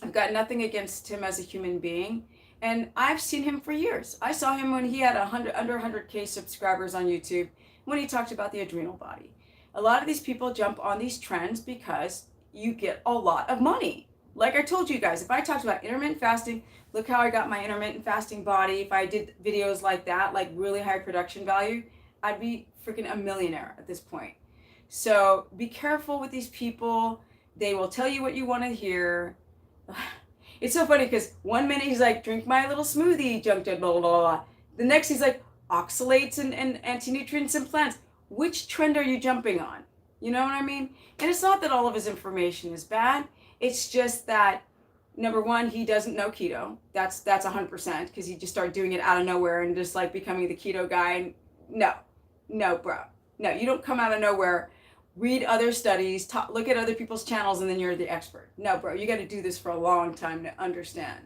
A: I've got nothing against him as a human being, and I've seen him for years. I saw him when he had under 100K subscribers on YouTube, when he talked about the adrenal body. A lot of these people jump on these trends because you get a lot of money. Like I told you guys, if I talked about intermittent fasting, look how I got my intermittent fasting body. If I did videos like that, like really high production value, I'd be freaking a millionaire at this point. So be careful with these people. They will tell you what you want to hear. It's so funny because one minute he's like, drink my little smoothie, junk, blah, blah, blah. The next he's like, oxalates and anti-nutrients in plants. Which trend are you jumping on? You know what I mean? And it's not that all of his information is bad. It's just that, number one, he doesn't know keto. That's 100%, because he just started doing it out of nowhere and just like becoming the keto guy. And no, bro. No, you don't come out of nowhere, read other studies, look at other people's channels, and then you're the expert. No, bro, you got to do this for a long time to understand.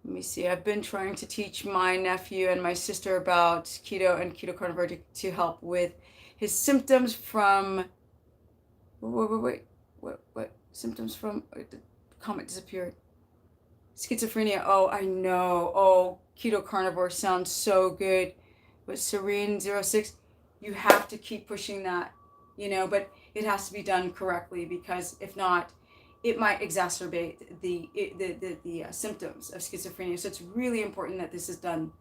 A: Let me see. I've been trying to teach my nephew and my sister about keto and keto carnivore to help with his symptoms from... Wait. What symptoms from... The comment disappeared. Schizophrenia. Oh, I know. Oh, keto carnivore sounds so good. But Serene06, you have to keep pushing that, but it has to be done correctly, because if not, it might exacerbate the symptoms of schizophrenia. So it's really important that this is done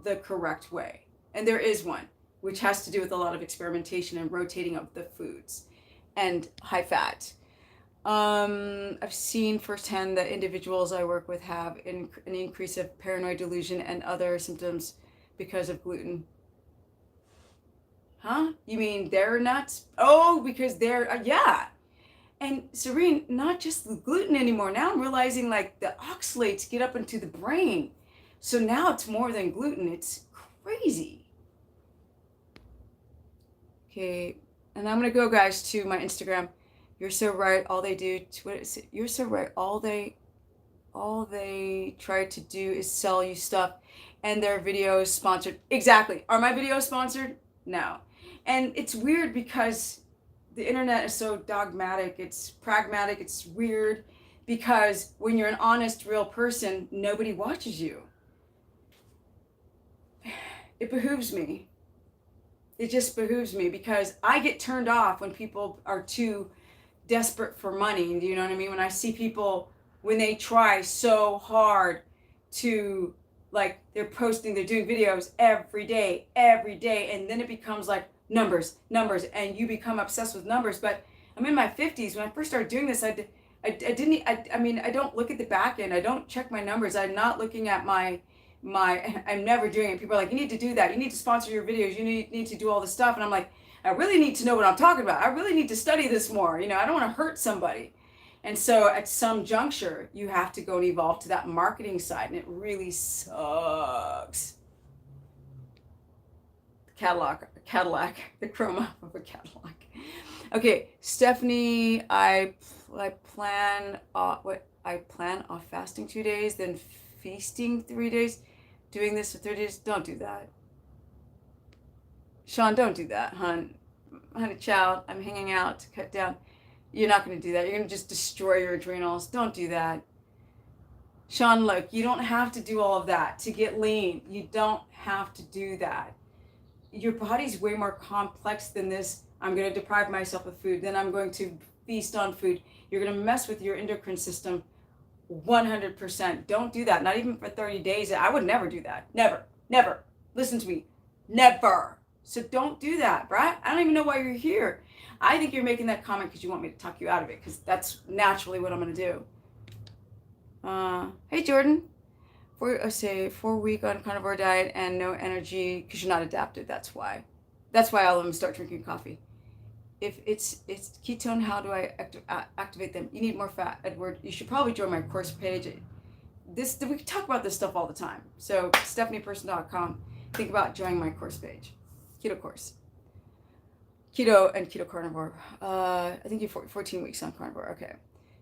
A: the correct way. And there is one, which has to do with a lot of experimentation and rotating of the foods and high fat. I've seen firsthand that individuals I work with have an increase of paranoid delusion and other symptoms because of gluten. Huh? You mean they're nuts? Oh, because they're, yeah. And Serene, not just the gluten anymore. Now I'm realizing like the oxalates get up into the brain. So now it's more than gluten. It's crazy. Okay. And I'm going to go, guys, to my Instagram. You're so right. All they do, what is it? You're so right. All they try to do is sell you stuff, and their videos sponsored. Exactly. Are my videos sponsored? No. And it's weird because the internet is so dogmatic. It's pragmatic. It's weird because when you're an honest, real person, nobody watches you. It behooves me. It just behooves me because I get turned off when people are too desperate for money. Do you know what I mean? When I see people, when they try so hard to, like, they're posting, they're doing videos every day, and then it becomes like numbers, and you become obsessed with numbers. But I'm in my 50s. When I first started doing this, I don't look at the back end. I don't check my numbers. I'm not looking at I'm never doing it. People are like, you need to do that. You need to sponsor your videos. You need to do all this stuff. And I'm like, I really need to know what I'm talking about. I really need to study this more. I don't want to hurt somebody. And so at some juncture, you have to go and evolve to that marketing side. And it really sucks. Cadillac, the chroma of a Cadillac. Okay, Stephanie, I plan off fasting 2 days, then feasting 3 days, doing this for 30 days. Don't do that. Sean, don't do that, honey child. I'm hanging out to cut down. You're not going to do that. You're going to just destroy your adrenals. Don't do that. Sean, look, you don't have to do all of that to get lean. You don't have to do that. Your body's way more complex than this. I'm going to deprive myself of food. Then I'm going to feast on food. You're going to mess with your endocrine system 100%. Don't do that. Not even for 30 days. I would never do that. Never. Listen to me. Never. So don't do that, right? I don't even know why you're here. I think you're making that comment because you want me to talk you out of it, because that's naturally what I'm going to do. Hey, Jordan. 4-week on carnivore diet and no energy because you're not adapted. That's why all of them start drinking coffee. If it's ketone, how do I activate them? You need more fat, Edward. You should probably join my course page. We talk about this stuff all the time. So stephanieperson.com. Think about joining my course page. Keto course. Keto and Keto Carnivore. I think you're 14 weeks on carnivore. Okay.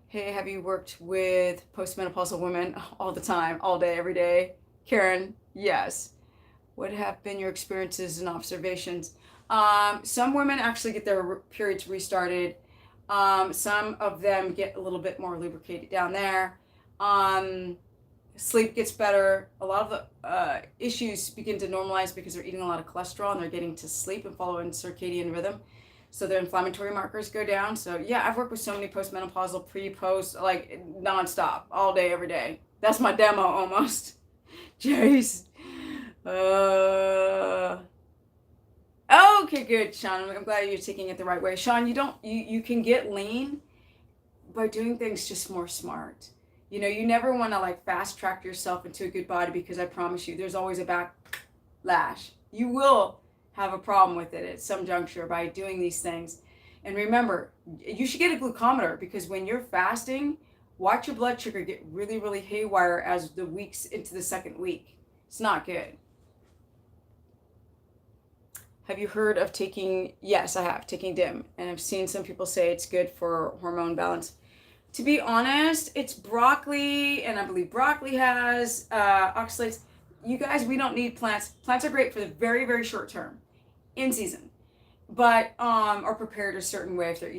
A: Hey, have you worked with postmenopausal women all the time, all day, every day? Karen, yes. What have been your experiences and observations? Some women actually get their periods restarted. Some of them get a little bit more lubricated down there. Sleep gets better. A lot of the issues begin to normalize because they're eating a lot of cholesterol and they're getting to sleep and following circadian rhythm. So their inflammatory markers go down. So yeah, I've worked with so many postmenopausal, pre-post, like nonstop, all day, every day. That's my demo almost. Jace. Okay, good, Sean. I'm glad you're taking it the right way. Sean, you can get lean by doing things just more smart. You never want to like fast track yourself into a good body, because I promise you, there's always a backlash. You will have a problem with it at some juncture by doing these things. And remember, you should get a glucometer, because when you're fasting, watch your blood sugar get really, really haywire as the weeks into the second week. It's not good. Have you heard of taking, yes, I have, taking DIM. And I've seen some people say it's good for hormone balance. To be honest, it's broccoli, and I believe broccoli has oxalates. You guys, we don't need plants. Plants are great for the very, very short term, in season, but are prepared a certain way if they're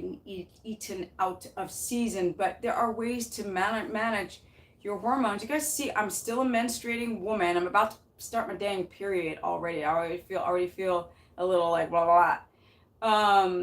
A: eaten out of season. But there are ways to manage your hormones. You guys see, I'm still a menstruating woman. I'm about to start my dang period already. I already feel a little like blah blah blah.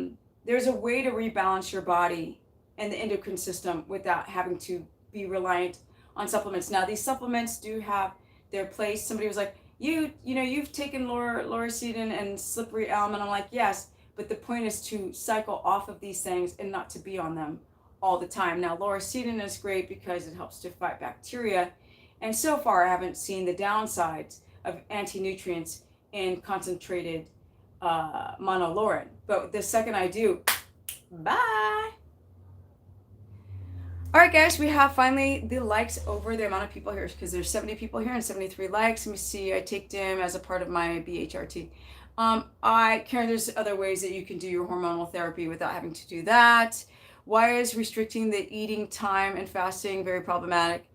A: There's a way to rebalance your body and the endocrine system without having to be reliant on supplements. Now, these supplements do have their place. Somebody was like, you've taken lauricidin and slippery elm, and I'm like, yes, but the point is to cycle off of these things and not to be on them all the time. Now, lauricidin is great because it helps to fight bacteria, and so far I haven't seen the downsides of anti-nutrients in concentrated monolaurin. But the second I do, bye. All right, guys, we have finally the likes over the amount of people here, because there's 70 people here and 73 likes. Let me see. I take them as a part of my BHRT. Karen, there's other ways that you can do your hormonal therapy without having to do that. Why is restricting the eating time and fasting very problematic?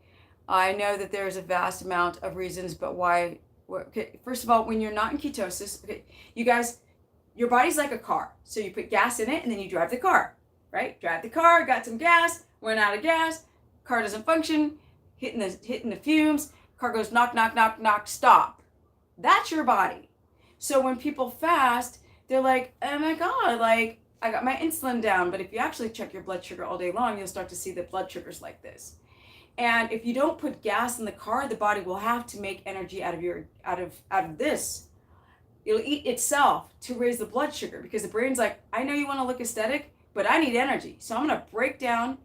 A: I know that there's a vast amount of reasons, but why? Okay, first of all, when you're not in ketosis, okay, you guys, your body's like a car. So you put gas in it and then you drive the car, right? Drive the car, got some gas, run out of gas, car doesn't function, hitting the fumes, car goes knock, knock, knock, knock, stop. That's your body. So when people fast, they're like, oh my God, like I got my insulin down. But if you actually check your blood sugar all day long, you'll start to see the blood sugars like this. And if you don't put gas in the car, the body will have to make energy out of this. It'll eat itself to raise the blood sugar, because the brain's like, I know you want to look aesthetic, but I need energy. So I'm going to break down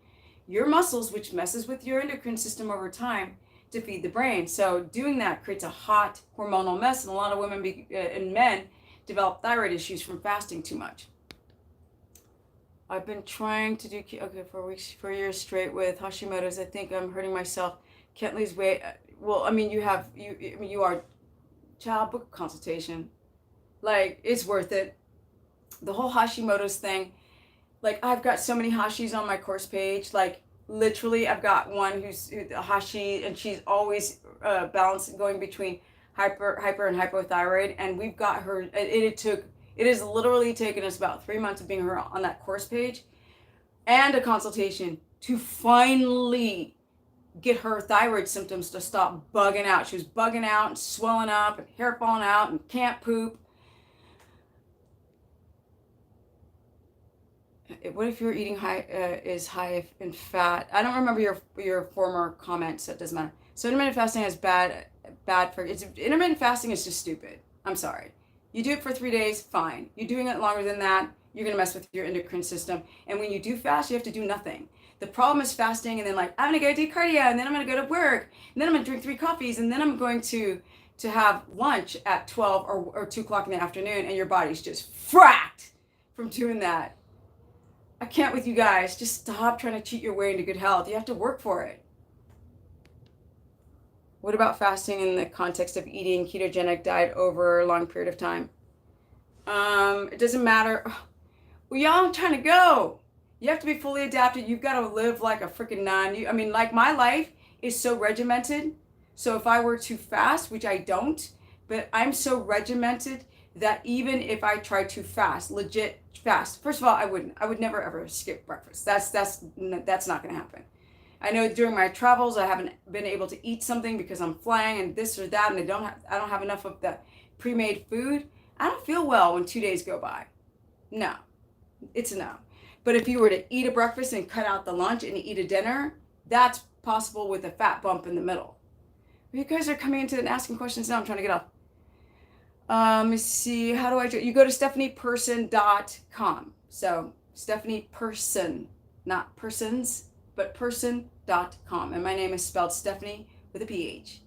A: your muscles, which messes with your endocrine system over time, to feed the brain. So doing that creates a hot hormonal mess, and a lot of women and men develop thyroid issues from fasting too much. I've been trying to do for weeks, for years straight with Hashimoto's. I think I'm hurting myself. Can't lose weight. Well, I mean, you are child, book consultation. Like, it's worth it. The whole Hashimoto's thing. Like, I've got so many Hashis on my course page. Like, literally, I've got one who's a Hashi, and she's always balancing, going between hyper and hypothyroid. And we've got her. It has literally taken us about 3 months of being her on that course page and a consultation to finally get her thyroid symptoms to stop bugging out. She was bugging out and swelling up and hair falling out and can't poop. What if you're eating is high in fat? I don't remember your former comments. So it doesn't matter. So intermittent fasting is bad for intermittent fasting is just stupid. I'm sorry. You do it for 3 days, fine. You're doing it longer than that, you're gonna mess with your endocrine system. And when you do fast, you have to do nothing. The problem is fasting and then like, I'm gonna go do cardio, and then I'm gonna go to work, and then I'm gonna drink 3 coffees, and then I'm going to have lunch at 12 or 2 o'clock in the afternoon, and your body's just fracked from doing that. I can't with you guys. Just stop trying to cheat your way into good health. You have to work for it. What about fasting in the context of eating ketogenic diet over a long period of time? It doesn't matter. Well, y'all, I'm trying to go. You have to be fully adapted. You've got to live like a freaking nun. Like my life is so regimented. So if I were to fast, which I don't, but I'm so regimented that even if I try to legit fast, first of all, I wouldn't. I would never ever skip breakfast. That's not going to happen. I know during my travels, I haven't been able to eat something because I'm flying and this or that, and I don't have enough of the pre-made food. I don't feel well when 2 days go by. No, it's a no. But if you were to eat a breakfast and cut out the lunch and eat a dinner, that's possible with a fat bump in the middle. You guys are coming into and asking questions now. I'm trying to get off. Let me see. How do I do it? You go to stephanieperson.com. So Stephanie Person, not persons, but person.com. And my name is spelled Stephanie with a PH.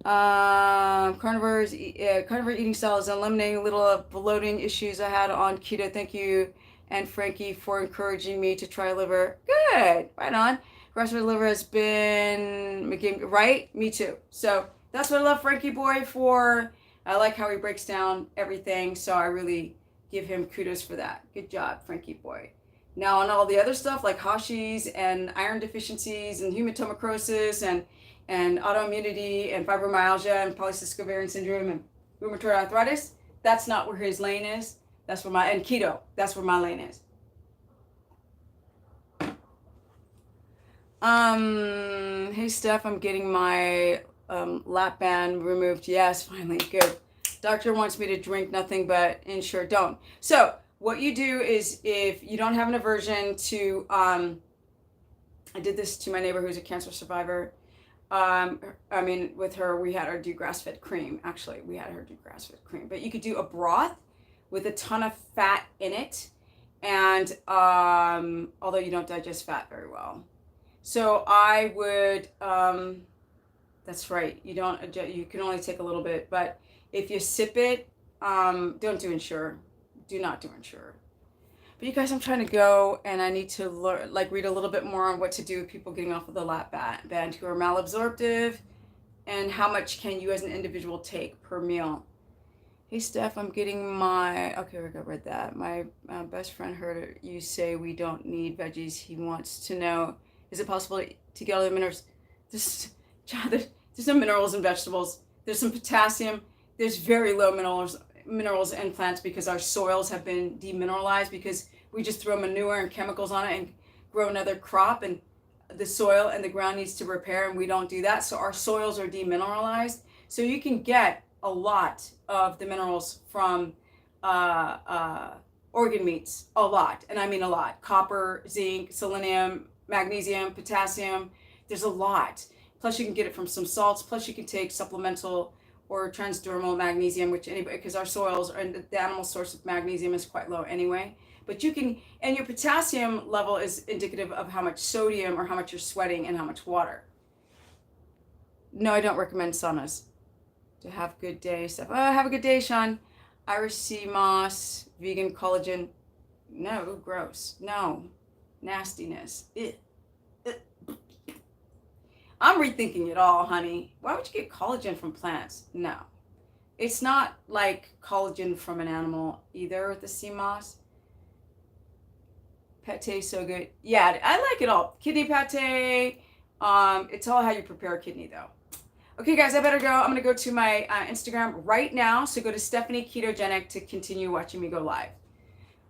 A: Carnivore eating style is eliminating little of bloating issues I had on keto. Thank you, and Frankie, for encouraging me to try liver. Good, right on. Grass-fed liver has been right. Me too. So that's what I love Frankie boy for. I like how he breaks down everything. So I really give him kudos for that. Good job, Frankie boy. Now on all the other stuff like Hashis and iron deficiencies and hematomacrosis and autoimmunity and fibromyalgia and polycystic ovarian syndrome and rheumatoid arthritis, that's not where his lane is. That's where and keto, that's where my lane is. Hey Steph, I'm getting my lap band removed. Yes, finally, good. Doctor wants me to drink nothing but Ensure. Don't. So what you do is, if you don't have an aversion to, I did this to my neighbor who's a cancer survivor. I mean, with her, we had her do grass-fed cream. Actually, we had her do grass-fed cream. But you could do a broth with a ton of fat in it, and although you don't digest fat very well. So I would, that's right, you don't, you can only take a little bit, but if you sip it, don't do Ensure. Do not do Ensure. But you guys, I'm trying to go, and I need to learn, like, read a little bit more on what to do with people getting off of the lap band who are malabsorptive, and how much can you as an individual take per meal. Hey Steph, I'm getting my, okay, I read that. My best friend heard you say we don't need veggies. He wants to know, is it possible to get all the minerals? There's some minerals in vegetables. There's some potassium. There's very low minerals in plants, because our soils have been demineralized, because we just throw manure and chemicals on it and grow another crop, and the soil and the ground needs to repair, and we don't do that. So our soils are demineralized. So you can get a lot of the minerals from organ meats, a lot, and I mean a lot. Copper, zinc, selenium, magnesium, potassium, there's a lot. Plus you can get it from some salts, plus you can take supplemental or transdermal magnesium, which anybody, because our soils and the animal source of magnesium is quite low anyway. But you can, and your potassium level is indicative of how much sodium or how much you're sweating and how much water. No, I don't recommend saunas. To have a good day, stuff. Oh, have a good day, Sean. Irish sea moss, vegan collagen. No, gross. No, nastiness. Ugh. I'm rethinking it all, honey. Why would you get collagen from plants? No. It's not like collagen from an animal either with the sea moss. Pate so good. Yeah, I like it all. Kidney pate. It's all how you prepare a kidney, though. Okay, guys, I better go. I'm going to go to my Instagram right now. So go to Stephanie Ketogenic to continue watching me go live.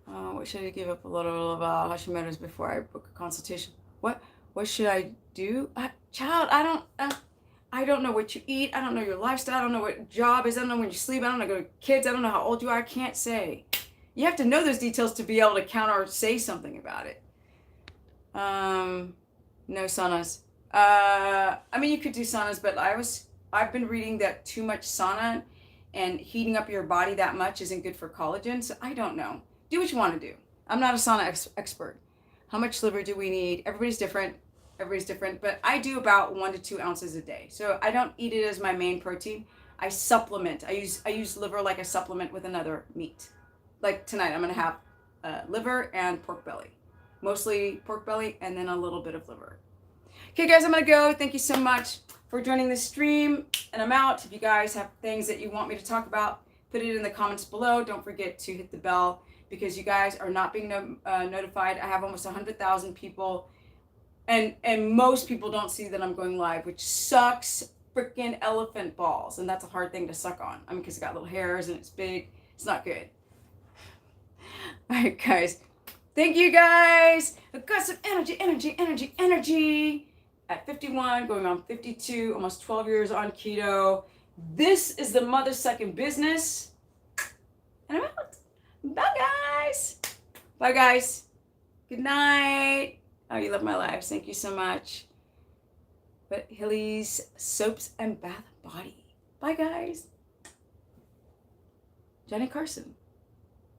A: What should I give up a little of Hashimoto's before I book a consultation? What should I do? Child, I don't know what you eat. I don't know your lifestyle. I don't know what job is. I don't know when you sleep. I don't know kids. I don't know how old you are. I can't say. You have to know those details to be able to counter or say something about it. No saunas. I mean, you could do saunas, but I've been reading that too much sauna and heating up your body that much isn't good for collagen. So I don't know. Do what you want to do. I'm not a sauna expert. How much liver do we need? Everybody's different, but I do about 1 to 2 ounces a day. So I don't eat it as my main protein. I supplement. I use liver like a supplement with another meat. Like tonight, I'm going to have liver and pork belly. Mostly pork belly and then a little bit of liver. Okay, guys, I'm going to go. Thank you so much for joining this stream, and I'm out. If you guys have things that you want me to talk about, put it in the comments below. Don't forget to hit the bell, because you guys are not being notified. I have almost 100,000 people, and most people don't see that I'm going live, which sucks freaking elephant balls, and that's a hard thing to suck on. I mean, because it's got little hairs and it's big. It's not good. All right, guys. Thank you, guys. I've got some energy. At 51, going on 52, almost 12 years on keto. This is the mother sucking business. And I'm out. Bye, guys. Bye, guys. Good night. Oh, you love my lives. Thank you so much. But Hilly's Soaps and Bath and Body. Bye, guys. Johnny Carson.